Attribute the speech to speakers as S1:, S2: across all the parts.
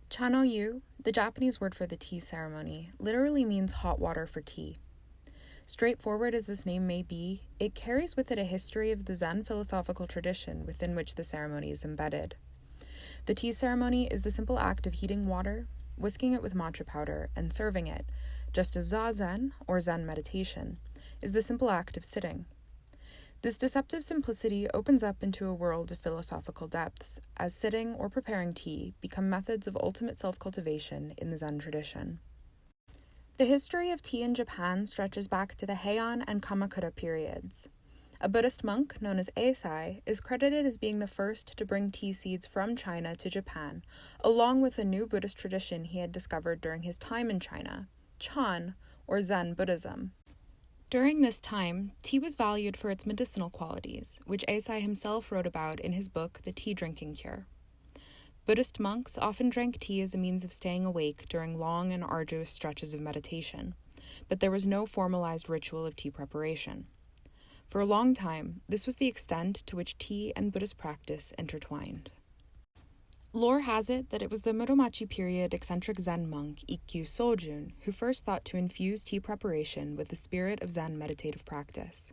S1: Chanoyu, the Japanese word for the tea ceremony, literally means hot water for tea. Straightforward as this name may be, it carries with it a history of the Zen philosophical tradition within which the ceremony is embedded. The tea ceremony is the simple act of heating water, whisking it with matcha powder, and serving it, just as zazen, or Zen meditation, is the simple act of sitting. This deceptive simplicity opens up into a world of philosophical depths, as sitting or preparing tea become methods of ultimate self-cultivation in the Zen tradition. The history of tea in Japan stretches back to the Heian and Kamakura periods. A Buddhist monk known as Eisai is credited as being the first to bring tea seeds from China to Japan, along with a new Buddhist tradition he had discovered during his time in China, Chan, or Zen Buddhism. During this time, tea was valued for its medicinal qualities, which Eisai himself wrote about in his book, The Tea Drinking Cure. Buddhist monks often drank tea as a means of staying awake during long and arduous stretches of meditation, but there was no formalized ritual of tea preparation. For a long time, this was the extent to which tea and Buddhist practice intertwined. Lore has it that it was the Muromachi period eccentric Zen monk Ikkyu Sojun who first thought to infuse tea preparation with the spirit of Zen meditative practice.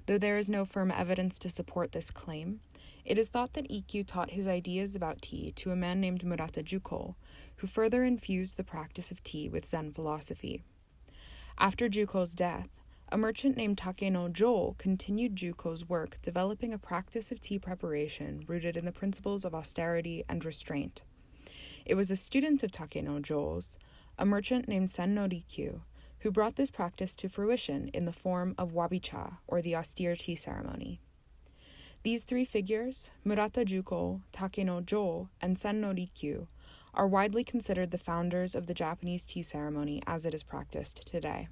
S1: Though there is no firm evidence to support this claim, it is thought that Ikkyu taught his ideas about tea to a man named Murata Juko, who further infused the practice of tea with Zen philosophy. After Juko's death, a merchant named Jo continued Juko's work, developing a practice of tea preparation rooted in the principles of austerity and restraint. It was a student of Jo's, a merchant named Rikyu, who brought this practice to fruition in the form of wabi-cha, or the austere tea ceremony. These three figures, Murata Juko, Jo, and Rikyu, are widely considered the founders of the Japanese tea ceremony as it is practiced today.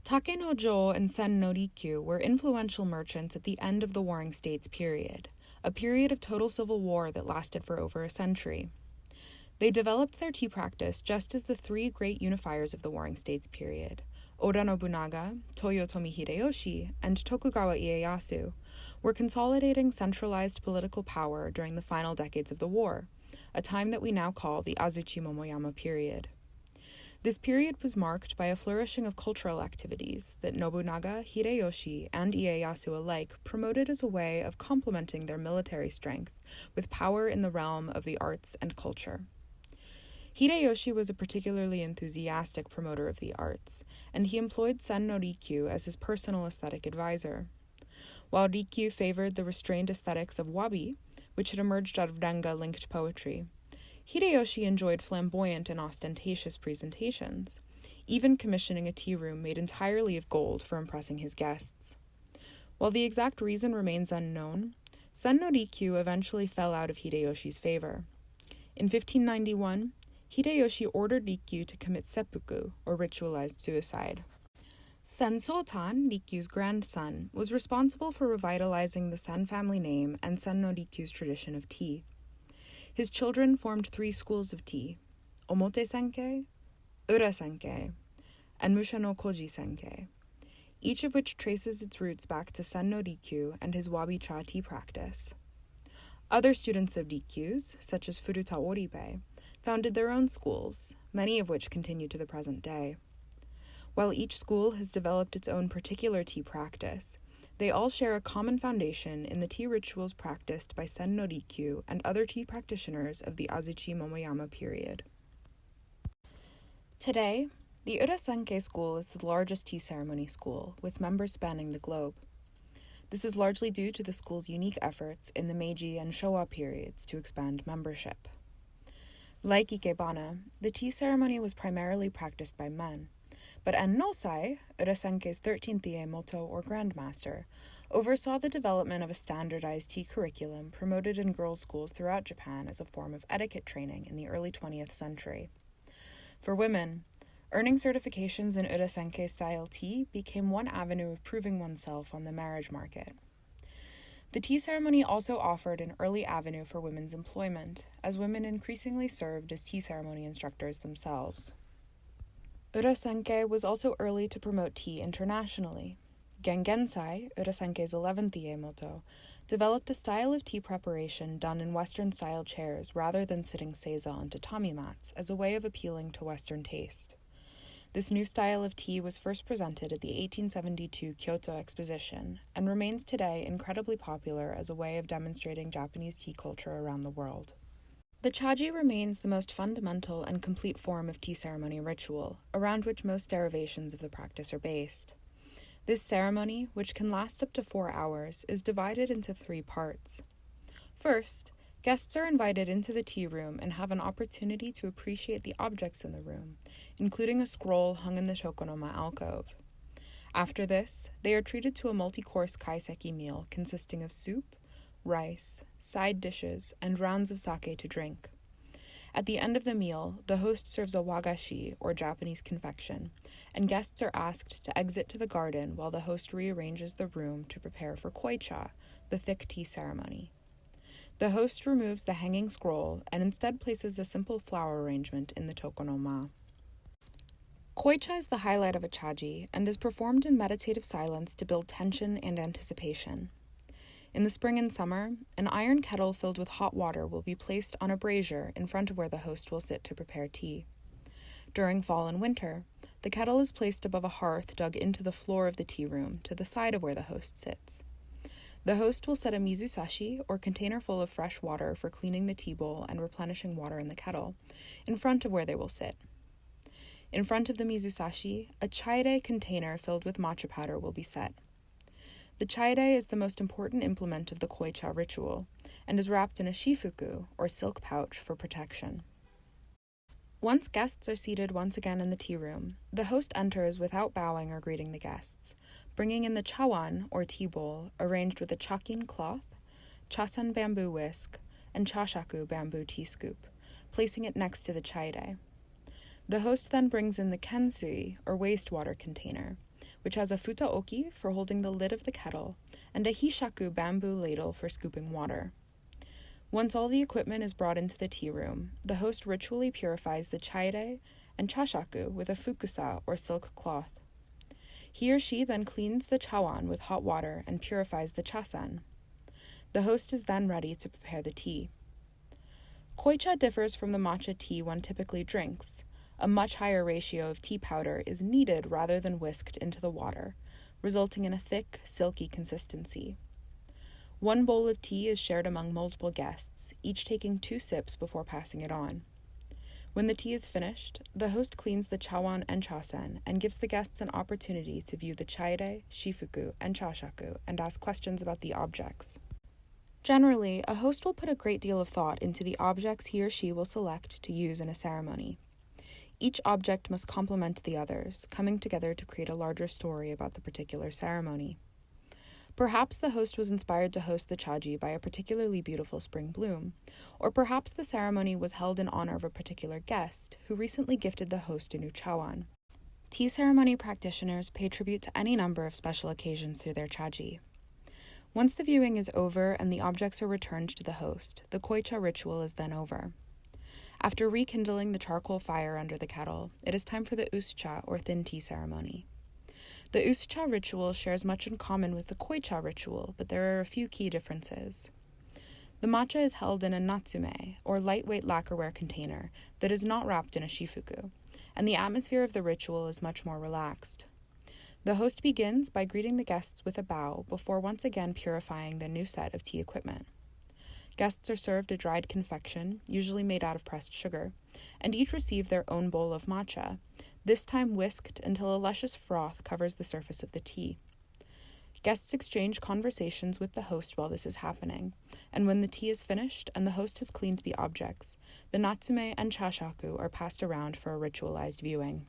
S1: Jo and Rikyu were influential merchants at the end of the Warring States period, a period of total civil war that lasted for over a century. They developed their tea practice just as the three great unifiers of the Warring States period, Oda Nobunaga, Toyotomi Hideyoshi, and Tokugawa Ieyasu, were consolidating centralized political power during the final decades of the war, a time that we now call the Azuchi Momoyama period. This period was marked by a flourishing of cultural activities that Nobunaga, Hideyoshi, and Ieyasu alike promoted as a way of complementing their military strength with power in the realm of the arts and culture. Hideyoshi was a particularly enthusiastic promoter of the arts, and he employed Rikyu as his personal aesthetic advisor. While Rikyu favored the restrained aesthetics of wabi, which had emerged out of Renga-linked poetry, Hideyoshi enjoyed flamboyant and ostentatious presentations, even commissioning a tea room made entirely of gold for impressing his guests. While the exact reason remains unknown, Rikyu eventually fell out of Hideyoshi's favor. In 1591, Hideyoshi ordered Rikyu to commit seppuku, or ritualized suicide. Sensotan, Rikyu's grandson, was responsible for revitalizing the Sen family name and Rikyu's tradition of tea. His children formed three schools of tea, Omote-senkei, Ura-senkei, and Mushano-koji-senkei, each of which traces its roots back to Rikyu and his wabi-cha tea practice. Other students of Rikyu's, such as Furuta Oribe, founded their own schools, many of which continue to the present day. While each school has developed its own particular tea practice, they all share a common foundation in the tea rituals practiced by Rikyu and other tea practitioners of the Azuchi Momoyama period. Today, the Ura-senkei school is the largest tea ceremony school, with members spanning the globe. This is largely due to the school's unique efforts in the Meiji and Showa periods to expand membership. Like Ikebana, the tea ceremony was primarily practiced by men, but Ennosai, Ura-senkei's 13th Iemoto or Grandmaster, oversaw the development of a standardized tea curriculum promoted in girls' schools throughout Japan as a form of etiquette training in the early 20th century. For women, earning certifications in Ura-senkei style tea became one avenue of proving oneself on the marriage market. The tea ceremony also offered an early avenue for women's employment, as women increasingly served as tea ceremony instructors themselves. Ura-senkei was also early to promote tea internationally. Gengensai, Ura-senkei's 11th Iemoto, developed a style of tea preparation done in Western-style chairs rather than sitting seiza on tatami mats as a way of appealing to Western taste. This new style of tea was first presented at the 1872 Kyoto Exposition and remains today incredibly popular as a way of demonstrating Japanese tea culture around the world. The chaji remains the most fundamental and complete form of tea ceremony ritual, around which most derivations of the practice are based. This ceremony, which can last up to 4 hours, is divided into 3 parts. First, guests are invited into the tea room and have an opportunity to appreciate the objects in the room, including a scroll hung in the tokonoma alcove. After this, they are treated to a multi-course kaiseki meal consisting of soup, rice, side dishes, and rounds of sake to drink. At the end of the meal, the host serves a wagashi, or Japanese confection, and guests are asked to exit to the garden while the host rearranges the room to prepare for koicha, the thick tea ceremony. The host removes the hanging scroll and instead places a simple flower arrangement in the tokonoma. Koicha is the highlight of a chaji and is performed in meditative silence to build tension and anticipation. In the spring and summer, an iron kettle filled with hot water will be placed on a brazier in front of where the host will sit to prepare tea. During fall and winter, the kettle is placed above a hearth dug into the floor of the tea room to the side of where the host sits. The host will set a mizusashi, or container full of fresh water for cleaning the tea bowl and replenishing water in the kettle, in front of where they will sit. In front of the mizusashi, a chaide container filled with matcha powder will be set. The chaide is the most important implement of the koicha ritual, and is wrapped in a shifuku, or silk pouch, for protection. Once guests are seated once again in the tea room, the host enters without bowing or greeting the guests, bringing in the chawan, or tea bowl, arranged with a chakin cloth, chasen bamboo whisk, and chashaku bamboo tea scoop, placing it next to the chaide. The host then brings in the kensui, or wastewater container, which has a futaoki for holding the lid of the kettle, and a hishaku bamboo ladle for scooping water. Once all the equipment is brought into the tea room, the host ritually purifies the chaide and chashaku with a fukusa, or silk cloth. He or she then cleans the chawan with hot water and purifies the chasen. The host is then ready to prepare the tea. Koicha differs from the matcha tea one typically drinks. A much higher ratio of tea powder is needed rather than whisked into the water, resulting in a thick, silky consistency. One bowl of tea is shared among multiple guests, each taking 2 sips before passing it on. When the tea is finished, the host cleans the chawan and chasen and gives the guests an opportunity to view the chaide, shifuku, and chashaku and ask questions about the objects. Generally, a host will put a great deal of thought into the objects he or she will select to use in a ceremony. Each object must complement the others, coming together to create a larger story about the particular ceremony. Perhaps the host was inspired to host the chaji by a particularly beautiful spring bloom, or perhaps the ceremony was held in honor of a particular guest who recently gifted the host a new chawan. Tea ceremony practitioners pay tribute to any number of special occasions through their chaji. Once the viewing is over and the objects are returned to the host, the koicha ritual is then over. After rekindling the charcoal fire under the kettle, it is time for the uscha, or thin tea ceremony. The uscha ritual shares much in common with the koicha ritual, but there are a few key differences. The matcha is held in a natsume, or lightweight lacquerware container, that is not wrapped in a shifuku, and the atmosphere of the ritual is much more relaxed. The host begins by greeting the guests with a bow before once again purifying the new set of tea equipment. Guests are served a dried confection, usually made out of pressed sugar, and each receive their own bowl of matcha, this time whisked until a luscious froth covers the surface of the tea. Guests exchange conversations with the host while this is happening, and when the tea is finished and the host has cleaned the objects, the natsume and chashaku are passed around for a ritualized viewing.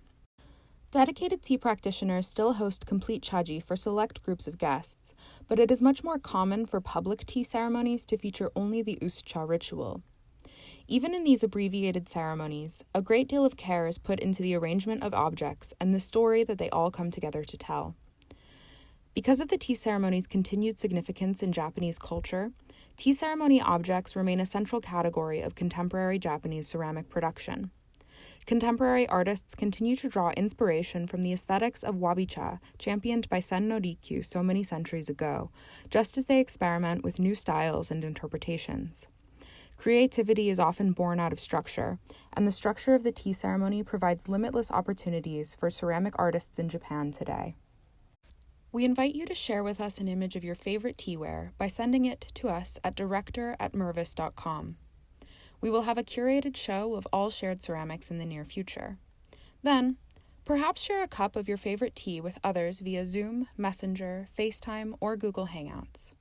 S1: Dedicated tea practitioners still host complete chaji for select groups of guests, but it is much more common for public tea ceremonies to feature only the uscha ritual. Even in these abbreviated ceremonies, a great deal of care is put into the arrangement of objects and the story that they all come together to tell. Because of the tea ceremony's continued significance in Japanese culture, tea ceremony objects remain a central category of contemporary Japanese ceramic production. Contemporary artists continue to draw inspiration from the aesthetics of wabi-cha, championed by Sen no Rikyu so many centuries ago, just as they experiment with new styles and interpretations. Creativity is often born out of structure, and the structure of the tea ceremony provides limitless opportunities for ceramic artists in Japan today. We invite you to share with us an image of your favorite teaware by sending it to us at director@mervis.com. We will have a curated show of all shared ceramics in the near future. Then, perhaps share a cup of your favorite tea with others via Zoom, Messenger, FaceTime, or Google Hangouts.